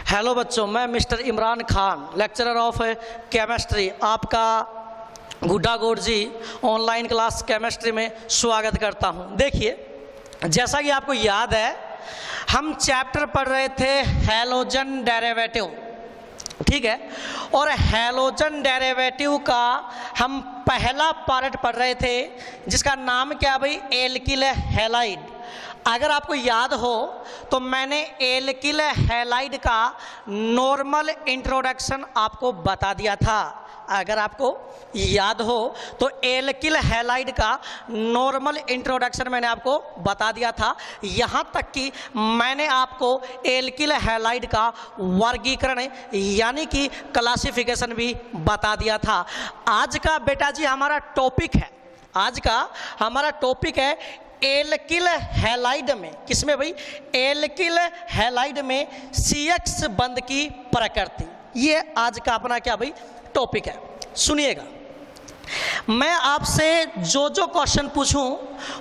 Hello बच्चों, मैं mister Imran Khan, lecturer of chemistry, आपका गुड्डा गौड़ जी ऑनलाइन क्लास केमिस्ट्री में स्वागत करता हूं। देखिए, जैसा कि आपको याद है, हम चैप्टर पढ़ रहे थे हैलोजन डेरिवेटिव, ठीक है। और हैलोजन डेरिवेटिव का हम पहला पार्ट पढ़ रहे थे जिसका नाम क्या भाई, एल्किल हैलाइड। अगर आपको याद हो तो मैंने एल्किल हैलाइड का नॉर्मल इंट्रोडक्शन आपको बता दिया था। अगर आपको याद हो तो एल्किल हैलाइड का नॉर्मल इंट्रोडक्शन मैंने आपको बता दिया था। यहाँ तक कि मैंने आपको एल्किल हैलाइड का वर्गीकरण यानी कि क्लासिफिकेशन भी बता दिया था। आज का बेटा जी हमारा टॉपिक है, आज का हमारा टॉपिक है एल्किल हैलाइड में, किसमें भाई, एल्किल हैलाइड में CX बंध की प्रकृति। ये आज का अपना क्या भाई टॉपिक है। सुनिएगा, मैं आपसे जो क्वेश्चन पूछूं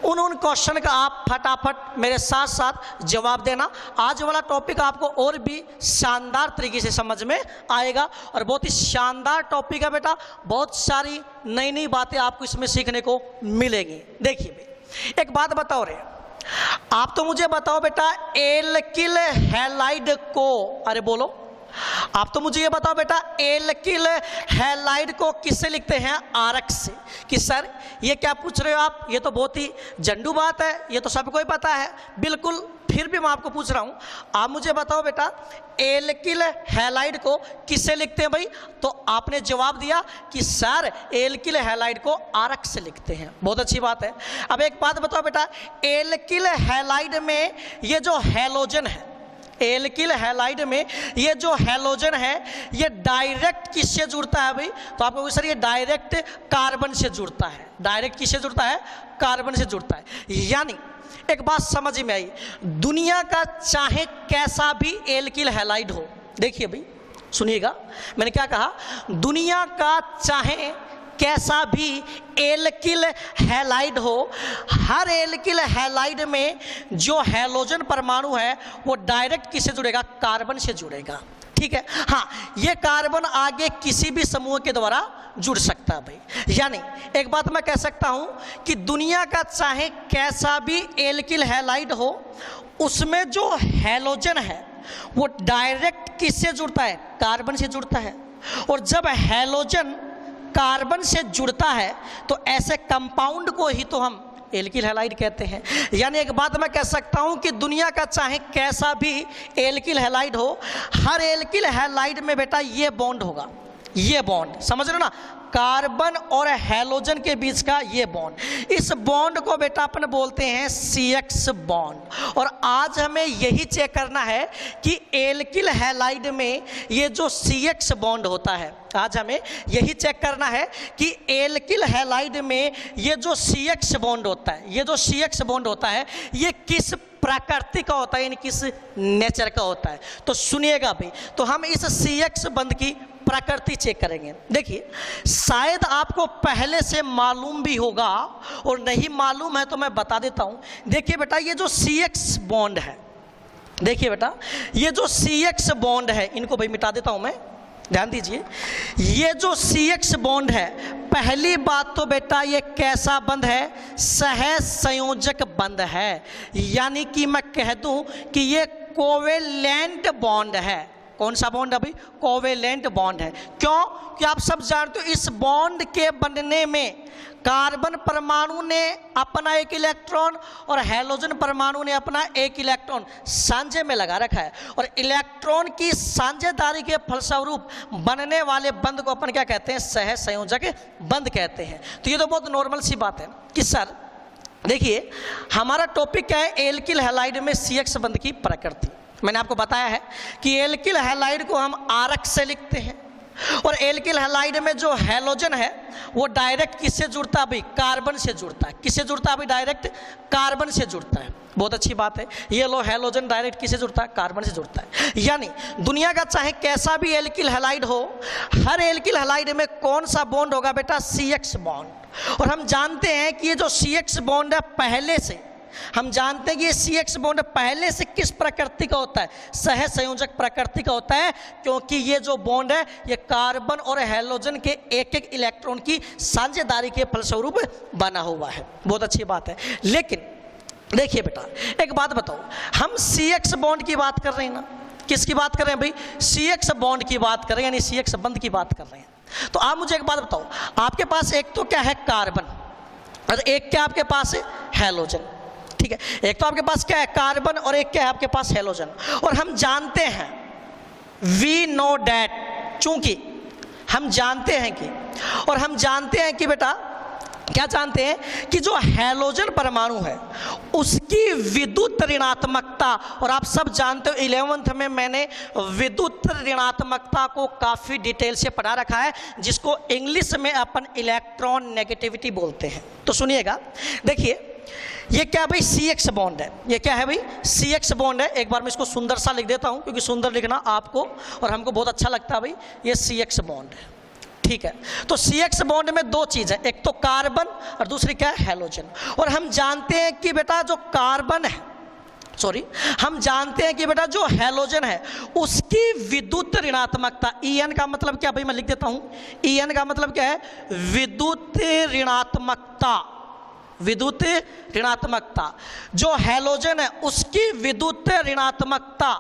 उन क्वेश्चन का आप फटाफट मेरे साथ साथ जवाब देना। आज वाला टॉपिक आपको और भी शानदार तरीके से समझ में आएगा और बहुत ही शानदार टॉपिक है बेटा। बहुत सारी नई नई बातें आपको इसमें सीखने को मिलेंगी। देखिए भाई, एक बात बताओ रे, आप तो मुझे बताओ बेटा, एल्किल हैलाइड को, अरे बोलो, आप तो मुझे ये बताओ बेटा, एल्किल हैलाइड को किससे लिखते हैं, आरक्स से। कि सर ये क्या पूछ रहे हो आप, ये तो बहुत ही जंडू बात है, ये तो सबको ही पता है। बिल्कुल, फिर भी मैं आपको पूछ रहा हूं, आप मुझे बताओ बेटा, एल्किल हैलाइड को किससे लिखते हैं भाई। तो आपने जवाब दिया कि सर एल्किल हैलाइड को आरक्स से लिखते हैं। बहुत अच्छी बात है। अब एक बात बताओ बेटा, एल्किल हैलाइड में ये जो हैलोजन है, एल्किल हैलाइड में ये जो हैलोजन है, ये डायरेक्ट किससे जुड़ता है भाई। तो आपको सर ये डायरेक्ट कार्बन से जुड़ता है। डायरेक्ट किससे जुड़ता है, कार्बन से जुड़ता है। यानी एक बात समझ में आई, दुनिया का चाहे कैसा भी एल्किल हैलाइड हो, देखिए भाई सुनिएगा, मैंने क्या कहा, दुनिया का चाहे कैसा भी एल्किल हैलाइड हो, हर एल्किल हैलाइड में जो हैलोजन परमाणु है वो डायरेक्ट किससे जुड़ेगा, कार्बन से जुड़ेगा। ठीक है, हाँ, ये कार्बन आगे किसी भी समूह के द्वारा जुड़ सकता है भाई। यानी एक बात मैं कह सकता हूं कि दुनिया का चाहे कैसा भी एल्किल हैलाइड हो, उसमें जो हैलोजन है वो डायरेक्ट किससे जुड़ता है, कार्बन से जुड़ता है। और जब हैलोजन कार्बन से जुड़ता है तो ऐसे कंपाउंड को ही तो हम एल्किल हैलाइड कहते हैं। यानी एक बात मैं कह सकता हूं कि दुनिया का चाहे कैसा भी एल्किल हैलाइड हो, हर एल्किल हैलाइड में बेटा ये बॉन्ड होगा, ये बॉन्ड समझ रहे हो ना, कार्बन और हैलोजन के बीच का ये बॉन्ड, इस बॉन्ड को बेटा अपन बोलते हैं CX बॉन्ड। और आज हमें यही चेक करना है कि एल्किल हैलाइड में ये जो CX बॉन्ड होता है, आज हमें यही चेक करना है कि एल्किल हैलाइड में ये जो CX बॉन्ड होता है, ये जो CX बॉन्ड होता है, ये किस प्रकृति का होता है, यानी किस नेचर का होता है। तो सुनिएगा भाई, तो हम इस CX बंध की प्रकृति चेक करेंगे। देखिए, शायद आपको पहले से मालूम भी होगा और नहीं मालूम है तो मैं बता देता हूं। देखिए बेटा, ये जो CX बॉन्ड है, देखिए बेटा, ये जो CX बॉन्ड है, इनको भाई मिटा देता हूं मैं, ध्यान दीजिए। ये जो CX बॉन्ड है, पहली बात तो बेटा ये कैसा बंध है, सहसंयोजक बंध है। यानी कि मैं कह दूं कि ये कोवेलेंट बॉन्ड है। कौन सा बॉन्ड है भाई, कोवेलेंट बॉन्ड है। क्यों कि आप सब जानते हो, इस बॉन्ड के बनने में कार्बन परमाणु ने अपना एक इलेक्ट्रॉन और हैलोजन परमाणु ने अपना एक इलेक्ट्रॉन साझे में लगा रखा है। और इलेक्ट्रॉन की साझेदारी के फलस्वरूप बनने वाले बंध को अपन क्या कहते हैं, सहसंयोजक बंध कहते हैं। तो ये तो बहुत नॉर्मल सी बात है कि सर देखिए, हमारा टॉपिक क्या है, एल्किल हैलाइड में CX बंध की प्रकृति। मैंने आपको बताया है कि एल्किल हैलाइड को हम आरक्स से लिखते हैं और एल्किल हैलाइड में जो हैलोजन है वो डायरेक्ट किससे जुड़ता है भाई, कार्बन से जुड़ता है। किससे जुड़ता है भाई, डायरेक्ट कार्बन से जुड़ता है। बहुत अच्छी बात है। ये लो हैलोजन डायरेक्ट किससे जुड़ता है, कार्बन से जुड़ता है। यानी दुनिया का चाहे कैसा भी एल्किल हैलाइड हो, हर एल्किल हैलाइड में कौन सा बॉन्ड होगा बेटा, CX बॉन्ड। और हम जानते हैं कि ये जो CX बॉन्ड है पहले से हम जानते हैं कि ये CX बॉन्ड पहले से किस प्रकृति का होता है, सहसंयोजक प्रकृति का होता है, क्योंकि ये जो बॉन्ड है ये कार्बन और हैलोजन के एक एक इलेक्ट्रॉन की साझेदारी के फलस्वरूप बना हुआ है। बहुत अच्छी बात है। लेकिन देखिए बेटा, एक बात बताओ, हम CX बॉन्ड की बात कर रहे हैं ना, किसकी बात कर रहे हैं भाई? CX बॉन्ड की बात कर रहे हैं, यानी CX बंध की बात कर रहे हैं। तो आप मुझे एक बात बताओ, आपके पास एक तो क्या है कार्बन और एक क्या आपके पास है हैलोजन, ठीक है। एक तो आपके पास क्या है कार्बन और एक क्या है आपके पास हैलोजन। और हम जानते हैं, वी नो डैट, चूंकि हम जानते हैं कि, और हम जानते हैं कि बेटा क्या जानते हैं कि जो हैलोजन परमाणु है उसकी विद्युत ऋणात्मकता, और आप सब जानते हो 11th में मैंने विद्युत ऋणात्मकता को काफ़ी डिटेल से पढ़ा रखा है, जिसको इंग्लिश में अपन इलेक्ट्रॉन नेगेटिविटी बोलते हैं। तो सुनिएगा, देखिए ये क्या भाई CX बॉन्ड है, ये क्या है भाई CX बॉन्ड है। एक बार मैं इसको सुंदर सा लिख देता हूँ, क्योंकि सुंदर लिखना आपको और हमको बहुत अच्छा लगता है भाई। ये CX बॉन्ड है, ठीक है। तो CX बॉन्ड में दो चीज़ है, एक तो कार्बन और दूसरी क्या है हैलोजन। और हम जानते हैं कि बेटा जो कार्बन है, हम जानते हैं कि बेटा जो हैलोजन है उसकी विद्युत ऋणात्मकता, En का मतलब क्या भाई मैं लिख देता हूं, En का मतलब क्या है विद्युत ऋणात्मकता, विद्युत ऋणात्मकता। जो हैलोजन है उसकी विद्युत ऋणात्मकता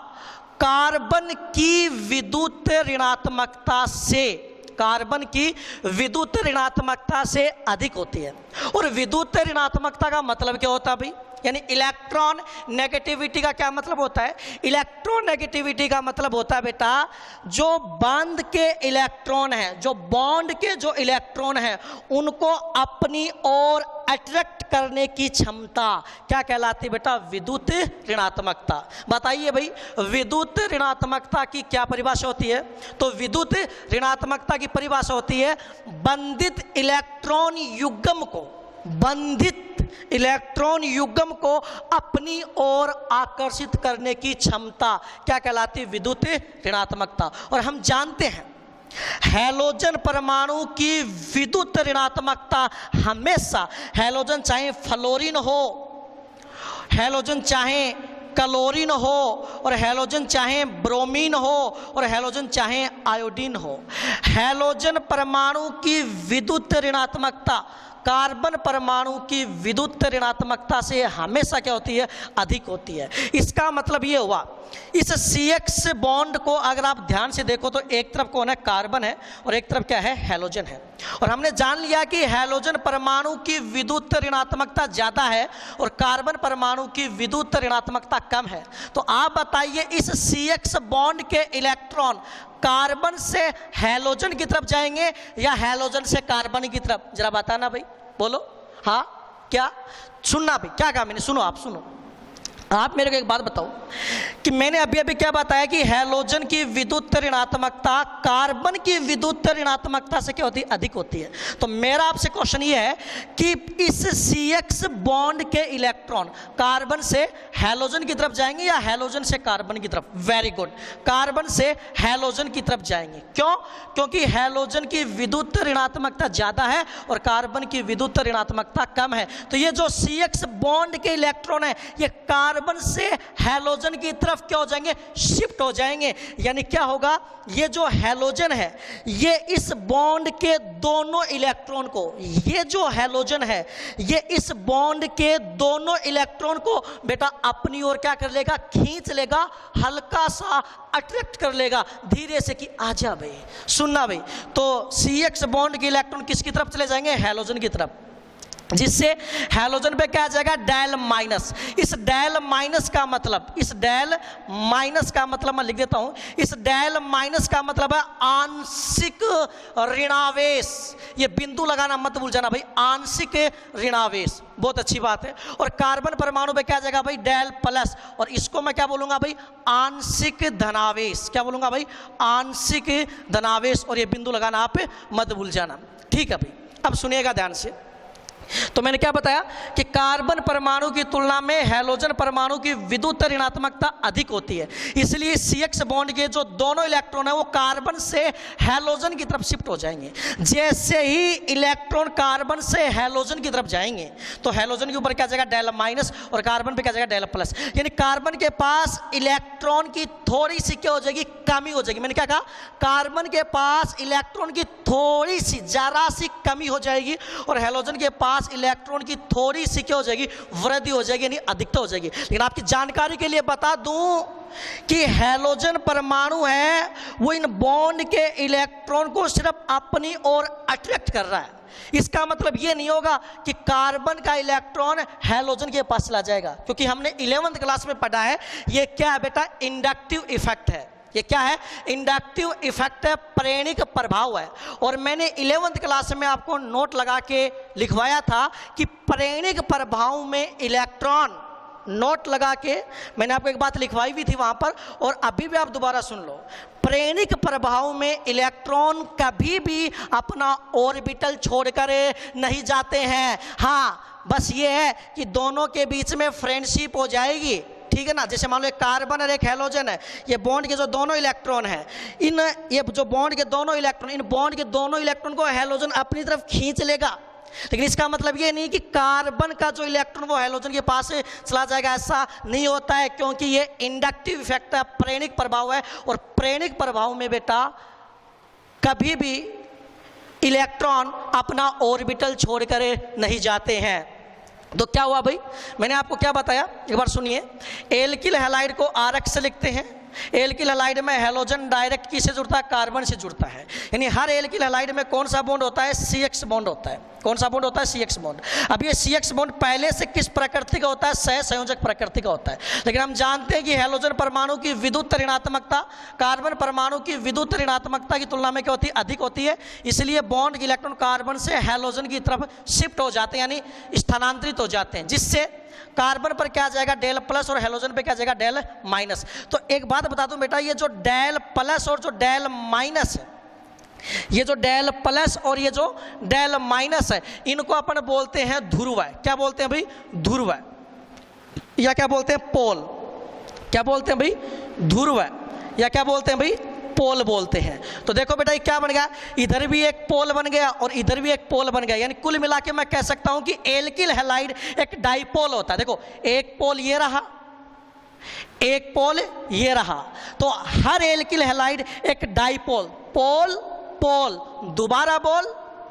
कार्बन की विद्युत ऋणात्मकता से, कार्बन की विद्युत ऋणात्मकता से अधिक होती है। और विद्युत ऋणात्मकता का मतलब क्या होता है भाई, यानी इलेक्ट्रॉन नेगेटिविटी का क्या मतलब होता है? इलेक्ट्रॉन नेगेटिविटी का मतलब होता है बेटा जो बांध के इलेक्ट्रॉन हैं, जो बॉन्ड के जो इलेक्ट्रॉन हैं उनको अपनी ओर अट्रैक्ट करने की क्षमता क्या कहलाती है बेटा? विद्युत ऋणात्मकता। बताइए भाई, विद्युत ऋणात्मकता की क्या परिभाषा होती है? तो विद्युत ऋणात्मकता की परिभाषा होती है बंधित इलेक्ट्रॉन युग्म को, बंधित इलेक्ट्रॉन युग्म को अपनी ओर आकर्षित करने की क्षमता क्या कहलाती है? विद्युत ऋणात्मकता। और हम जानते हैं हैलोजन परमाणु की विद्युत ऋणात्मकता हमेशा, हैलोजन चाहे फ्लोरीन हो, हैलोजन चाहे क्लोरीन हो, और हैलोजन चाहे ब्रोमीन हो, और हैलोजन चाहे आयोडीन हो, हैलोजन परमाणु की विद्युत ऋणात्मकता कार्बन परमाणु की विद्युत ऋणात्मकता से हमेशा क्या होती है? अधिक होती है। इसका मतलब ये हुआ, इस CX बॉन्ड को अगर आप ध्यान से देखो तो एक तरफ कौन है? कार्बन है, और एक तरफ क्या है? हैलोजन है। और हमने जान लिया कि हैलोजन परमाणु की विद्युत ऋणात्मकता ज़्यादा है और कार्बन परमाणु की विद्युत ऋणात्मकता कम है। तो आप बताइए इस CX बॉन्ड के इलेक्ट्रॉन कार्बन से हैलोजन की तरफ जाएंगे या हैलोजन से कार्बन की तरफ? जरा बताना भाई, बोलो। हाँ क्या? सुनना भाई, क्या कहा मैंने? सुनो, आप सुनो। आप मेरे को एक बात बताओ कि मैंने अभी अभी क्या बताया कि हैलोजन की विद्युत ऋणात्मकता कार्बन की विद्युत ऋणात्मकता से क्या होती है? अधिक होती है। तो मेरा आपसे क्वेश्चन ये है कि इस CX बॉन्ड के इलेक्ट्रॉन कार्बन से हैलोजन की तरफ जाएंगे या हैलोजन से कार्बन की तरफ? वेरी गुड, कार्बन से हैलोजन की तरफ जाएंगे। क्यों? क्योंकि हैलोजन की विद्युत ऋणात्मकता ज़्यादा है और कार्बन की विद्युत ऋणात्मकता कम है। तो ये जो CX बॉन्ड के इलेक्ट्रॉन है ये कार्बन से हैलोजन की तरफ क्या हो जाएंगे? शिफ्ट हो जाएंगे। यानी क्या होगा? ये जो हैलोजन है ये इस बॉन्ड के दोनों इलेक्ट्रॉन को, ये जो हैलोजन है ये इस बॉन्ड के दोनों इलेक्ट्रॉन को बेटा अपनी ओर क्या कर लेगा? खींच लेगा, हल्का सा अट्रैक्ट कर लेगा धीरे से कि आजा भाई। सुनना भाई, तो CX बॉन्ड के इलेक्ट्रॉन किसकी तरफ चले जाएंगे? हैलोजन की तरफ, जिससे हैलोजन पे क्या आ जाएगा? Del minus. इस डेल माइनस का मतलब, इस डेल माइनस का मतलब मैं लिख देता हूं, इस डेल माइनस का मतलब है आंशिक ऋणावेश। ये बिंदु लगाना मत भूल जाना भाई, आंशिक ऋणावेश। बहुत अच्छी बात है। और कार्बन परमाणु पे क्या आ जाएगा भाई? Del plus. और इसको मैं क्या बोलूंगा भाई? आंशिक धनावेश। क्या बोलूंगा भाई? आंशिक धनावेश। और ये बिंदु लगाना आप मत भूल जाना, ठीक है भाई। अब सुनिएगा ध्यान से, तो मैंने क्या बताया कि कार्बन परमाणु की तुलना में हैलोजन परमाणु की विद्युत ऋणात्मकता अधिक होती है, इसलिए CX बॉन्ड के जो दोनों इलेक्ट्रॉन है वो कार्बन से हैलोजन की तरफ शिफ्ट हो जाएंगे। जैसे ही इलेक्ट्रॉन कार्बन से हैलोजन की तरफ जाएंगे तो हैलोजन के ऊपर क्या जाएगा, डेल माइनस, और कार्बन पे क्या जाएगा, डेल प्लस। यानी कार्बन के पास इलेक्ट्रॉन की थोड़ी सी क्या हो जाएगी, कमी हो जाएगी। मैंने क्या कहा, कार्बन के पास इलेक्ट्रॉन की थोड़ी सी, जरा सी कमी हो जाएगी, और हैलोजन के पास इलेक्ट्रॉन की थोड़ी सी क्या हो जाएगी, वृद्धि हो जाएगी, यानी अधिकता हो जाएगी। लेकिन आपकी जानकारी के लिए बता दूं कि हैलोजन परमाणु है वो इन बॉन्ड के इलेक्ट्रॉन को सिर्फ अपनी ओर अट्रैक्ट कर रहा है। इसका मतलब ये नहीं होगा कि कार्बन का इलेक्ट्रॉन हैलोजन के पास चला जाएगा, क्योंकि हमने 11th क्लास में पढ़ा है ये क्या है बेटा, इंडक्टिव इफेक्ट है। ये क्या है, इंडक्टिव इफेक्ट है, प्रेरणिक प्रभाव है। और मैंने 11th क्लास में आपको नोट लगा के लिखवाया था कि प्रेरणिक प्रभाव में इलेक्ट्रॉन, नोट लगा के मैंने आपको एक बात लिखवाई भी थी वहां पर, और अभी भी आप दोबारा सुन लो। प्रेरणिक प्रभाव में इलेक्ट्रॉन कभी भी अपना ऑर्बिटल छोड़कर नहीं जाते हैं। हाँ, बस ये है कि दोनों के बीच में फ्रेंडशिप हो जाएगी, ठीक है ना। जैसे मान लो एक कार्बन और एक हैलोजन है, ये बॉन्ड के जो दोनों इलेक्ट्रॉन हैं, ये जो बॉन्ड के दोनों इलेक्ट्रॉन, इन बॉन्ड के दोनों इलेक्ट्रॉन को हैलोजन अपनी तरफ खींच लेगा। लेकिन इसका मतलब ये नहीं कि कार्बन का जो इलेक्ट्रॉन वो हैलोजन के पास चला जाएगा, ऐसा नहीं होता है, क्योंकि ये इंडक्टिव इफेक्ट है, प्रेरणिक प्रभाव है। और प्रेरणिक प्रभाव में बेटा कभी भी इलेक्ट्रॉन अपना ऑर्बिटल छोड़कर नहीं जाते हैं। तो क्या हुआ भाई, मैंने आपको क्या बताया, एक बार सुनिए। एल्किल हैलाइड को RX से लिखते हैं। एल्किल हैलाइड में हैलोजन डायरेक्ट किससे जुड़ता है, कार्बन से जुड़ता है। यानी हर एल्किल हैलाइड में कौन सा बॉन्ड होता है, CX बॉन्ड होता है। कौन सा बॉन्ड होता है, CX बॉन्ड। अब ये CX बॉन्ड पहले से किस प्रकृति का होता है, सहसंयोजक प्रकृति का होता है। लेकिन हम जानते हैं कि हैलोजन परमाणु की विद्युत ऋणात्मकता कार्बन परमाणु की विद्युत ऋणात्मकता की तुलना में क्या होती है, अधिक होती है। इसलिए बॉन्ड के इलेक्ट्रॉन कार्बन से हैलोजन की तरफ शिफ्ट हो जाते हैं, यानी स्थानांतरित हो जाते हैं, जिससे कार्बन पर क्या जाएगा, डेल प्लस, और हैलोजन पे क्या जाएगा, डेल माइनस। तो एक बात बता दूं बेटा, ये जो डेल प्लस और जो डेल माइनस है, ये जो डेल प्लस और ये जो डेल माइनस है, इनको अपन बोलते हैं ध्रुव। क्या बोलते हैं भाई, ध्रुव, या क्या बोलते हैं, पोल। क्या बोलते हैं भाई, ध्रुव, या क्या बोलते हैं भाई, पोल बोलते हैं। तो देखो बेटा ये क्या बन गया, इधर भी एक पोल बन गया और इधर भी एक पोल बन गया। यानी कुल मिला के मैं कह सकता हूं कि एल्किल हैलाइड एक डाइपोल होता है। देखो एक पोल ये रहा, एक पोल ये रहा, तो हर एल्किल हैलाइड एक डाइपोल, पोल पोल, दोबारा बोल,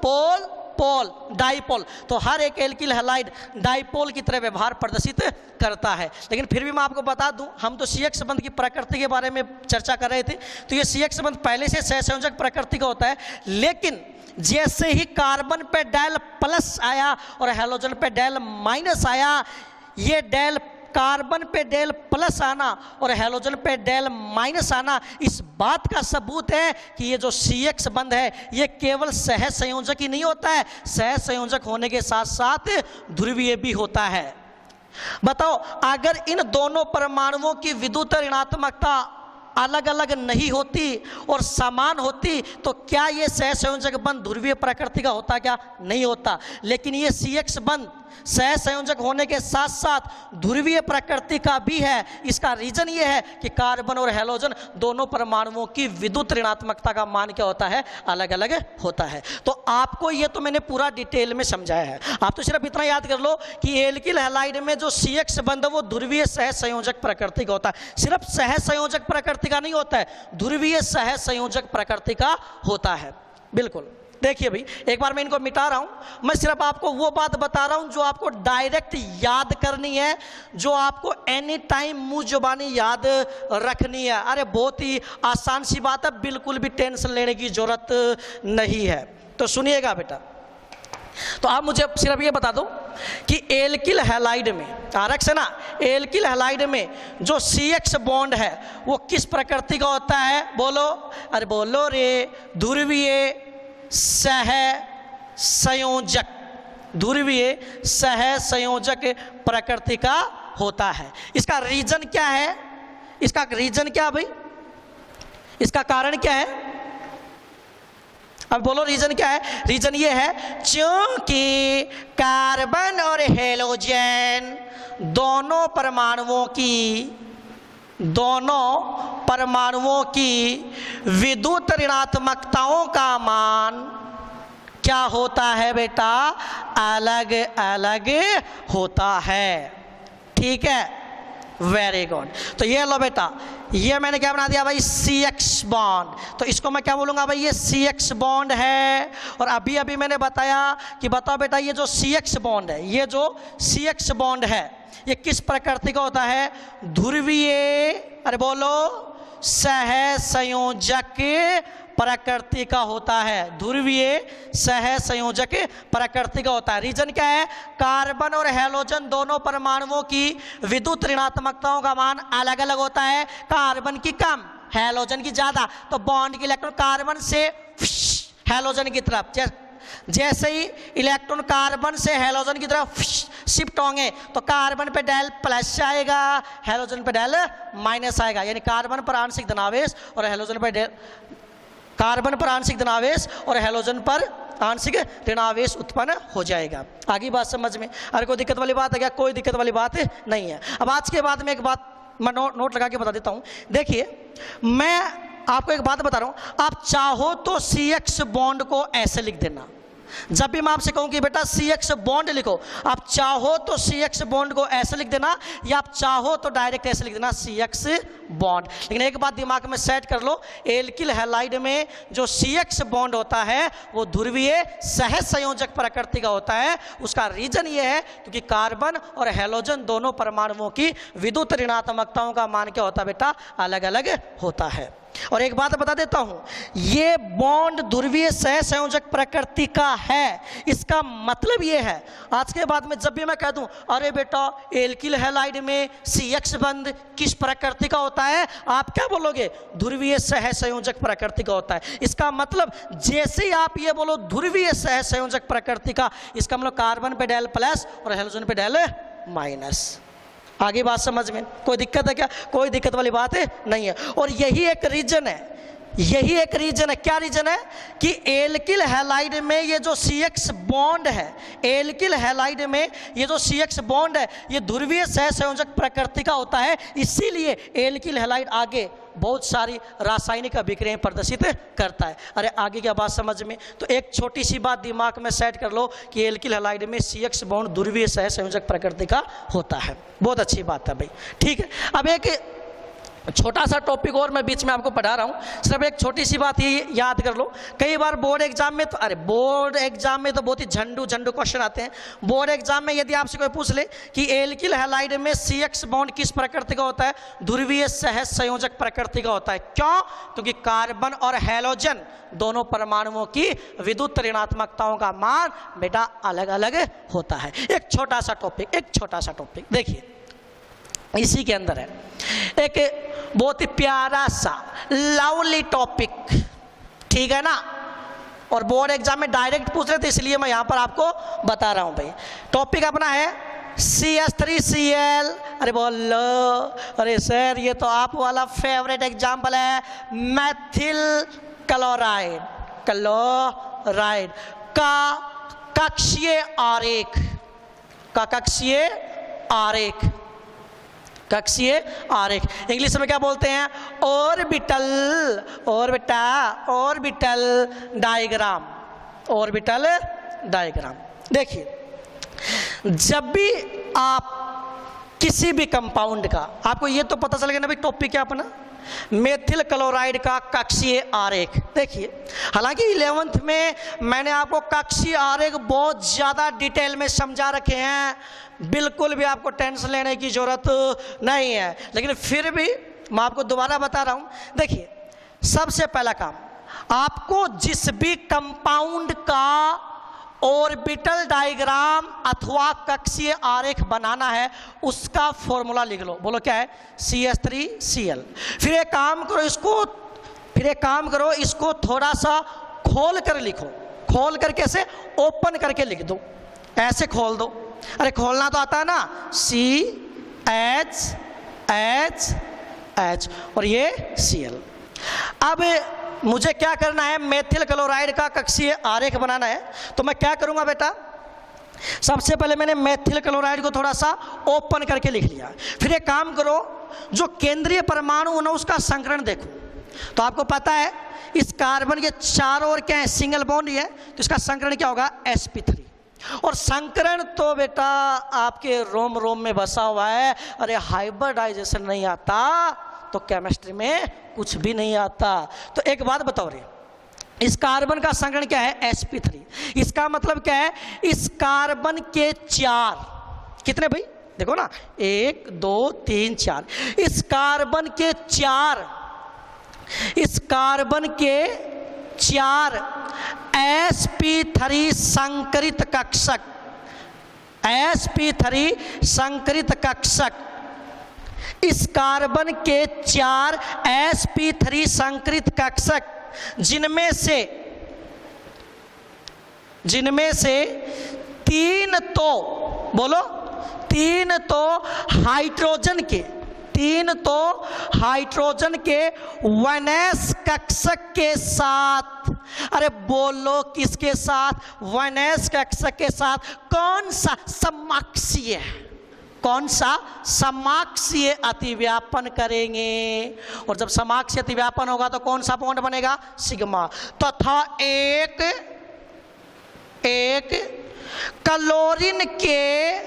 पोल पोल, डाइपोल। तो हर एक एल्किल हैलाइड डाइपोल की तरह व्यवहार प्रदर्शित करता है। लेकिन फिर भी मैं आपको बता दूं, हम तो CX बंध की प्रकृति के बारे में चर्चा कर रहे थे, तो ये CX बंध पहले से सहसंयोजक प्रकृति का होता है। लेकिन जैसे ही कार्बन पे डेल प्लस आया और हैलोजन पे डेल माइनस आया, ये डेल कार्बन पे डेल प्लस आना और हैलोजन पे डेल माइनस आना इस बात का सबूत है कि ये जो CX बंध है ये केवल सहसंयोजक ही नहीं होता है, सहसंयोजक होने के साथ साथ ध्रुवीय भी होता है। बताओ, अगर इन दोनों परमाणुओं की विद्युत ऋणात्मकता अलग अलग नहीं होती और समान होती तो क्या ये सहसंयोजक बंध ध्रुवीय प्रकृति का होता, क्या नहीं होता। लेकिन ये CX बंध सहसंयोजक होने के साथ साथ ध्रुवीय प्रकृति का भी है। इसका रीजन ये है कि कार्बन और हैलोजन दोनों परमाणुओं की विद्युत ऋणात्मकता का मान क्या होता है, अलग अलग होता है। तो आपको ये तो मैंने पूरा डिटेल में समझाया है। आप तो सिर्फ इतना याद कर लो कि एल्किल हैलाइड में जो CX बंध है वो ध्रुवीय सहसंयोजक प्रकृति का होता है। सिर्फ सहसंयोजक प्रकृति का नहीं होता है, ध्रुवीय सहसंयोजक प्रकृति का होता है। बिल्कुल। देखिए भाई, एक बार मैं इनको मिटा रहा हूं, मैं सिर्फ आपको वो बात बता रहा हूं जो आपको डायरेक्ट याद करनी है, जो आपको एनी टाइम मुंह जुबानी याद रखनी है। अरे बहुत ही आसान सी बात है, बिल्कुल भी टेंशन लेने की जरूरत नहीं है। तो सुनिएगा बेटा, तो आप मुझे सिर्फ ये बता दो कि एल्किल हैलाइड में, RX है ना, एल्किल हैलाइड में जो CX बॉन्ड है वो किस प्रकृति का होता है, बोलो, अरे बोलो रे, ध्रुवीय सह संयोजक, ध्रुवीय सह संयोजक प्रकृति का होता है। इसका रीजन क्या है, इसका रीजन क्या भाई, इसका कारण क्या है, अब बोलो रीजन क्या है? रीजन ये है क्योंकि कार्बन और हेलोजन दोनों परमाणुओं की विद्युत ऋणात्मकताओं का मान क्या होता है बेटा? अलग अलग होता है। ठीक है, वेरी गुड। तो ये लो बेटा, ये मैंने क्या बना दिया भाई? CX bond. तो इसको मैं क्या बोलूँगा भाई? ये CX बॉन्ड है। और अभी अभी मैंने बताया कि बताओ बेटा, ये जो CX बॉन्ड है, ये जो CX बॉन्ड है, ये किस प्रकृति का होता है? ध्रुवीय, अरे बोलो, सहसंयोजक प्रकृति का होता है। ध्रुवीय सहसंयोजक प्रकृति का होता है। रीजन क्या है? कार्बन और हेलोजन दोनों परमाणुओं की विद्युत ऋणात्मकताओं का मान अलग अलग होता है। कार्बन की कम, हेलोजन की ज्यादा। तो बॉन्ड के इलेक्ट्रॉन कार्बन से हेलोजन की तरफ, जैसे ही इलेक्ट्रॉन कार्बन से हेलोजन की तरफ शिफ्ट होंगे तो कार्बन पे डेल प्लस आएगा, हेलोजन पे डेल माइनस आएगा। यानी कार्बन पर आंशिक धनावेश और हेलोजन पर कार्बन पर आंशिक धनावेश और हेलोजन पर आंशिक ऋणावेश उत्पन्न हो जाएगा। आगे बात समझ में? अरे कोई दिक्कत वाली बात है क्या? कोई दिक्कत वाली बात नहीं है। अब आज के बाद में एक बात मैं नोट लगा के बता देता हूँ। देखिए, मैं आपको एक बात बता रहा हूँ, आप चाहो तो CX बॉन्ड को ऐसे लिख देना। जब भी मैं आपसे कहूं कि बेटा CX बॉन्ड लिखो, आप चाहो तो CX बॉन्ड को ऐसे लिख देना, या आप चाहो तो डायरेक्ट ऐसे लिख देना CX बॉन्ड। लेकिन एक बात दिमाग में सेट कर लो, एल्किल हैलाइड में जो CX बॉन्ड होता है वो ध्रुवीय सहसंयोजक प्रकृति का होता है। उसका रीजन ये है क्योंकि कार्बन और हेलोजन दोनों परमाणुओं की विद्युत ऋणात्मकताओं का मान क्या होता है बेटा? अलग अलग होता है। और एक बात बता देता हूं, ये बॉन्ड ध्रुवीय सहसंयोजक प्रकृति का है। इसका मतलब ये है, आज के बाद में जब भी मैं कह दूं अरे बेटा एल्किल हैलाइड में CX बंध किस प्रकृति का होता है, आप क्या बोलोगे? ध्रुवीय सहसंयोजक प्रकृति का होता है। इसका मतलब जैसे ही आप ये बोलो ध्रुवीय सहसंयोजक प्रकृति का, इसका मतलब कार्बन पे डेल प्लस और हेलोजन पे डेल माइनस। आगे बात समझ में? कोई दिक्कत है क्या? कोई दिक्कत वाली बात है नहीं है। और यही एक रीजन है, क्या रीजन है कि एल्किल हैलाइड में ये जो CX बॉन्ड है, एल्किल हैलाइड में ये जो CX बॉन्ड है, ये ध्रुवीय सहसंयोजक प्रकृति का होता है। इसीलिए एल्किल हैलाइड आगे बहुत सारी रासायनिक अभिक्रियाएं प्रदर्शित करता है। अरे आगे क्या बात समझ में? तो एक छोटी सी बात दिमाग में सेट कर लो कि एल्किल हैलाइड में CX बॉन्ड ध्रुवीय सहसंयोजक प्रकृति का होता है। बहुत अच्छी बात है भाई। ठीक है, अब एक छोटा सा टॉपिक और मैं बीच में आपको पढ़ा रहा हूँ, सिर्फ एक छोटी सी बात ये याद कर लो। कई बार बोर्ड एग्जाम में तो, अरे बोर्ड एग्जाम में तो बहुत ही झंडू क्वेश्चन आते हैं। बोर्ड एग्जाम में यदि आपसे कोई पूछ ले कि एल्किल हैलाइड में CX बॉन्ड किस प्रकृति का होता है? ध्रुवीय सहसंयोजक प्रकृति का होता है। क्यों? क्योंकि कार्बन और हेलोजन दोनों परमाणुओं की विद्युत ऋणात्मकताओं का मान बेटा अलग अलग होता है। एक छोटा सा टॉपिक देखिए, इसी के अंदर है एक बहुत ही प्यारा सा लवली टॉपिक, ठीक है ना? और बोर्ड एग्जाम में डायरेक्ट पूछ रहे थे, इसलिए मैं यहां पर आपको बता रहा हूं भाई। टॉपिक अपना है CH3Cl। अरे बोलो, अरे सर ये तो आप वाला फेवरेट एग्जाम्पल है, मैथिल क्लोराइड का कक्षीय आरेख इंग्लिश में क्या बोलते हैं? Orbital diagram. देखिए, जब भी आप किसी भी कंपाउंड का, आपको ये तो पता चल गया ना भाई टॉपिक क्या अपना, मेथिल क्लोराइड का कक्षीय आरेख। देखिए, हालांकि 11th में मैंने आपको कक्षीय आरेख बहुत ज़्यादा डिटेल में समझा रखे हैं, बिल्कुल भी आपको टेंशन लेने की जरूरत नहीं है, लेकिन फिर भी मैं आपको दोबारा बता रहा हूँ। देखिए, सबसे पहला काम, आपको जिस भी कंपाउंड का ऑर्बिटल डायग्राम अथवा कक्षीय आरेख बनाना है उसका फॉर्मूला लिख लो। बोलो क्या है? CH3Cl। फिर एक काम करो, इसको थोड़ा सा खोल कर लिखो। खोल कर कैसे? ओपन करके लिख दो, ऐसे खोल दो। अरे खोलना तो आता है ना, CH और ये Cl। अब मुझे क्या करना है, मेथिल क्लोराइड का कक्षीय आरेख बनाना है। तो मैं क्या करूंगा बेटा, सबसे पहले मैंने मेथिल क्लोराइड को थोड़ा सा ओपन करके लिख लिया। फिर एक काम करो, जो केंद्रीय परमाणु है उसका संकरण देखो। तो आपको पता है इस कार्बन के चारों ओर क्या है, सिंगल बॉन्ड है, तो इसका संकरण क्या होगा, sp3। और संकरण तो बेटा आपके रोम रोम में बसा हुआ है। अरे हाइब्रिडाइजेशन नहीं आता तो केमिस्ट्री में कुछ भी नहीं आता। तो एक बात बताओ रे, इस कार्बन का संकरण क्या है, sp3। इसका मतलब क्या है, इस कार्बन के 4, कितने भाई देखो ना, 1 2 3 4, इस कार्बन के 4 sp3 संकरित कक्षक, sp3 संकरित कक्षक, इस कार्बन के 4 sp3 संकरित कक्षक, जिनमें से 3 तो बोलो, 3 तो हाइड्रोजन के वैलेंस कक्षक के साथ, अरे बोलो किसके साथ, वैलेंस कक्षक के साथ कौन सा समाक्षीय अतिव्यापन करेंगे। और जब समाक्षीय अतिव्यापन होगा तो कौन सा बॉन्ड बनेगा, सिग्मा। तथा एक क्लोरीन के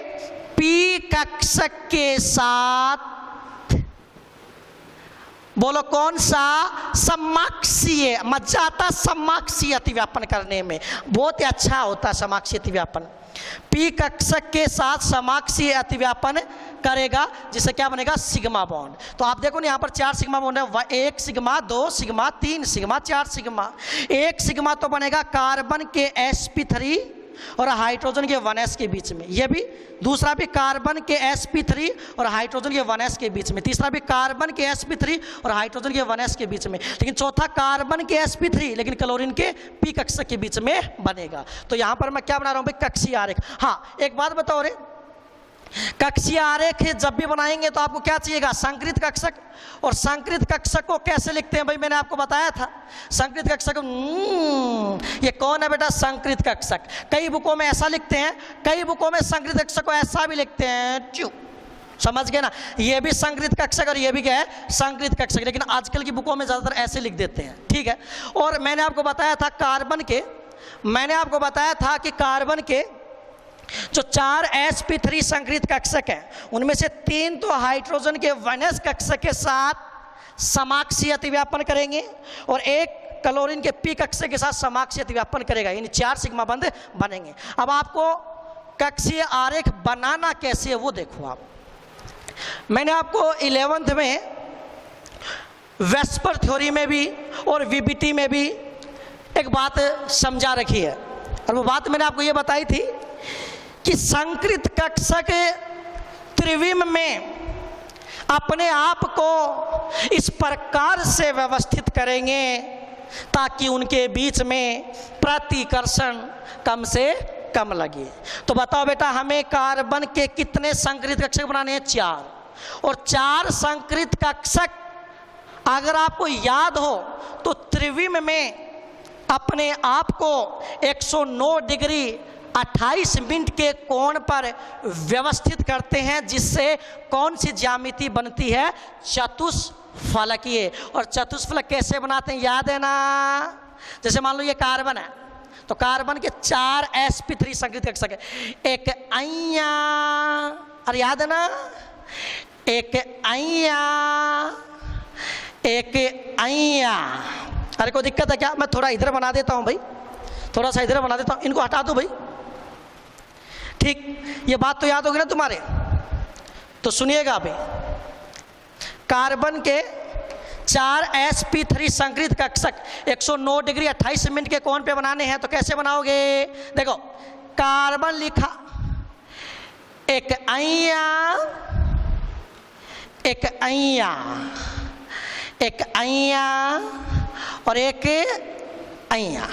पी कक्षक के साथ, बोलो कौन सा, समाक्षीय। मजा आता समाक्षीय अतिव्यापन करने में, बहुत ही अच्छा होता है समाक्षीय अतिव्यापन। पी कक्षक के साथ समाक्षीय अतिव्यापन करेगा, जिससे क्या बनेगा, सिग्मा बॉन्ड। तो आप देखो ना यहाँ पर 4 सिग्मा बॉन्ड है, 1 sigma 2 sigma 3 sigma 4 sigma. 1 sigma तो बनेगा कार्बन के sp3 और हाइड्रोजन के 1s के बीच में, ये भी। दूसरा भी कार्बन के sp3 और हाइड्रोजन के 1s के बीच में। तीसरा भी कार्बन के sp3 और हाइड्रोजन के 1s के बीच में। लेकिन चौथा कार्बन के sp3 लेकिन क्लोरीन के p कक्षक के बीच में बनेगा। तो यहाँ पर मैं क्या बना रहा हूँ भाई, कक्षीय आरेख। हाँ एक बात बताओ रे, कक्षीय आरेख जब भी बनाएंगे तो आपको क्या चाहिएगा, संकरित कक्षक। और संकरित कक्षक को कैसे लिखते हैं भाई, मैंने आपको बताया था। संकरित कक्षक, ये कौन है बेटा, संकरित कक्षक। कई बुकों में ऐसा लिखते हैं, कई बुकों में संकरित कक्षक को ऐसा भी लिखते हैं, समझ गए ना। ये भी संकरित कक्षक और ये भी क्या है, संकरित कक्षक। लेकिन आजकल की बुकों में ज़्यादातर ऐसे लिख देते हैं, ठीक है। और मैंने आपको बताया था कार्बन के जो 4 sp3 संकरित कक्षक हैं, उनमें से 3 तो हाइड्रोजन के वैलेंस कक्षक के साथ समाक्षीय अतिव्यापन करेंगे और 1 क्लोरीन के p कक्षक के साथ समाक्षीय अतिव्यापन करेगा, यानी 4 सिग्मा बंध बनेंगे। अब आपको कक्षीय आरेख बनाना कैसे है वो देखो आप। मैंने आपको 11th में वेस्पर थ्योरी में भी और वीबीटी में भी एक बात समझा रखी है, और वो बात मैंने आपको ये बताई थी कि संकरित कक्षक त्रिविम में अपने आप को इस प्रकार से व्यवस्थित करेंगे ताकि उनके बीच में प्रतिकर्षण कम से कम लगे। तो बताओ बेटा, हमें कार्बन के कितने संकरित कक्षक बनाने हैं, 4। और 4 संकरित कक्षक अगर आपको याद हो तो त्रिविम में अपने आप को 109 डिग्री 28 मिनट के कोण पर व्यवस्थित करते हैं, जिससे कौन सी ज्यामिति बनती है, चतुष्फलकीय। और चतुष्फलक कैसे बनाते हैं याद है ना। जैसे मान लो ये कार्बन है, तो कार्बन के 4 sp3 संकरित कक्षक है, एक अइया, अरे याद है ना, एक अइया। अरे कोई दिक्कत है क्या, मैं थोड़ा इधर बना देता हूँ भाई, थोड़ा सा इधर बना देता हूँ, इनको हटा दो भाई, ठीक। ये बात तो याद होगी ना तुम्हारे। तो सुनिएगा अभी, कार्बन के 4 sp3 संकरित कक्षक 109 डिग्री 28 मिनट के कोण पे बनाने हैं। तो कैसे बनाओगे, देखो कार्बन लिखा, एक अइया, एक अइया, एक अइया और एक अइया।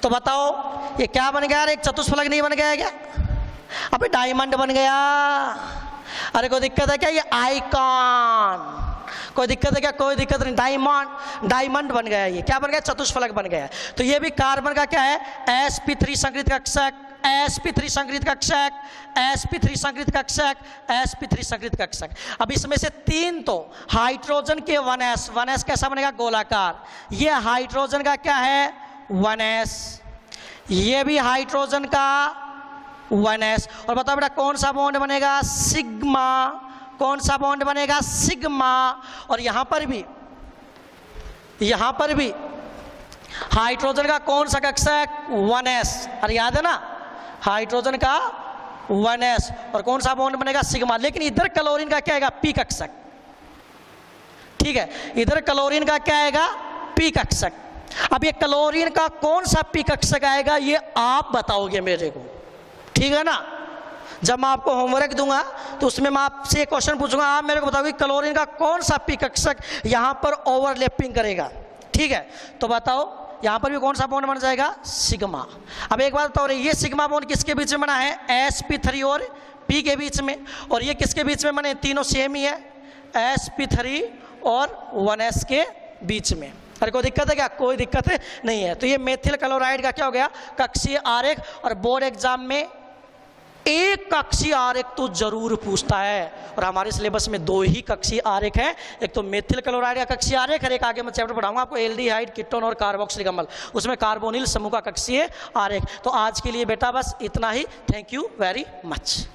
तो बताओ ये क्या बन गया, एक चतुष्फलक नहीं बन गया क्या, अबे डायमंड बन गया। अरे कोई दिक्कत है क्या, ये आइकॉन, कोई दिक्कत है क्या? कोई दिक्कत नहीं। डायमंड, डायमंड बन गया, ये क्या बन गया? चतुष्फलक बन गया। तो ये भी कार्बन का क्या है? sp3 संकरित कक्षक, sp3 संकरित कक्षक, sp3 संकरित कक्षक, sp3 संकरित कक्षक। अब इसमें से 3 तो हाइड्रोजन के 1s, 1s कैसा बनेगा? गोलाकार। ये हाइड्रोजन का क्या है? 1s। ये भी हाइड्रोजन का 1s। और बताओ बेटा कौन सा बॉन्ड बनेगा? सिग्मा। कौन सा बॉन्ड बनेगा? सिग्मा। और यहां पर भी हाइड्रोजन का कौन सा कक्षक? 1s। अरे याद है ना, हाइड्रोजन का 1s। और कौन सा बॉन्ड बनेगा? सिग्मा। लेकिन इधर क्लोरीन का क्या आएगा? p कक्षक। ठीक है, इधर क्लोरीन का क्या आएगा? p कक्षक। अब ये क्लोरीन का कौन सा p कक्षक आएगा, ये आप बताओगे मेरे को, ठीक है ना? जब मैं आपको होमवर्क दूंगा तो उसमें मैं आपसे एक क्वेश्चन पूछूंगा, आप मेरे को बताओगे क्लोरीन का कौन सा p कक्षक यहां पर ओवरलैपिंग करेगा। ठीक है, तो बताओ यहां पर भी कौन सा बॉन्ड बन जाएगा? सिग्मा। अब एक बात बताओ, ये सिग्मा बॉन्ड किसके बीच में बना है? sp3 और p के बीच में। और ये किसके बीच में बने? तीनों सेम ही है, sp3 और 1s के बीच में। अरे कोई दिक्कत है क्या? कोई दिक्कत नहीं है। तो ये मेथिल क्लोराइड का क्या हो गया? कक्षीय आरेख। और बोर्ड एग्जाम में एक कक्षीय आरेख तो जरूर पूछता है, और हमारे सिलेबस में 2 ही कक्षीय आरेख हैं। एक तो मेथिल क्लोराइड का कक्षीय आरेख, और एक आगे मैं चैप्टर पढ़ाऊंगा आपको एल्डिहाइड, कीटोन और कार्बोक्सिलिक अम्ल, उसमें कार्बोनिल समूह का कक्षीय आरेख। तो आज के लिए बेटा बस इतना ही। Thank you very much.